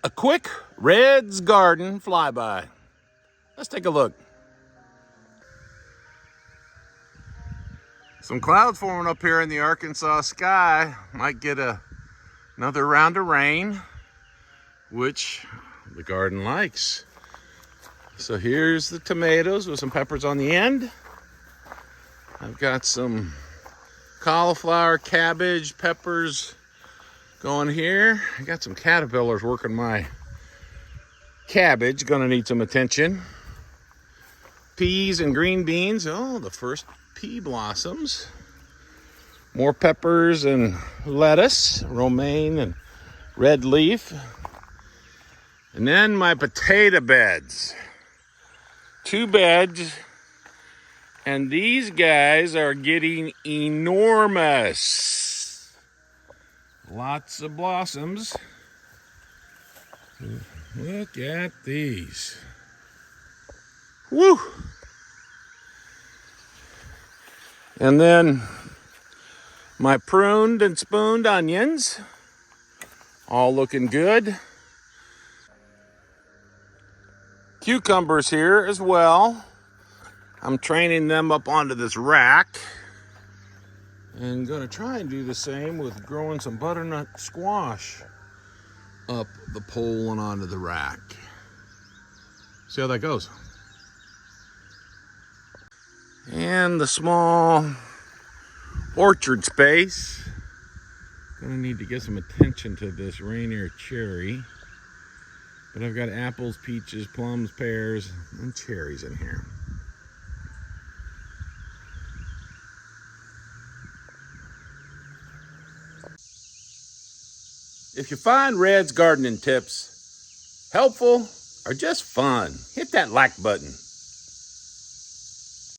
A quick Red's Garden flyby. Let's take a look. Some clouds forming up here in the Arkansas sky. Might get another round of rain, which the garden likes. So here's the tomatoes with some peppers on the end. I've got some cauliflower, cabbage, peppers going here. I got some caterpillars working my cabbage, gonna need some attention. Peas and green beans. Oh, the first pea blossoms. More peppers and lettuce, romaine and red leaf. And then my potato beds. 2 beds. And these guys are getting enormous. Lots of blossoms. Look at these. Woo! And then my pruned and spooned onions, all looking good. Cucumbers here as well. I'm training them up onto this rack. And gonna try and do the same with growing some butternut squash up the pole and onto the rack. See how that goes. And the small orchard space. Gonna need to get some attention to this Rainier cherry. But I've got apples, peaches, plums, pears, and cherries in here. If you find Red's gardening tips helpful or just fun, hit that like button.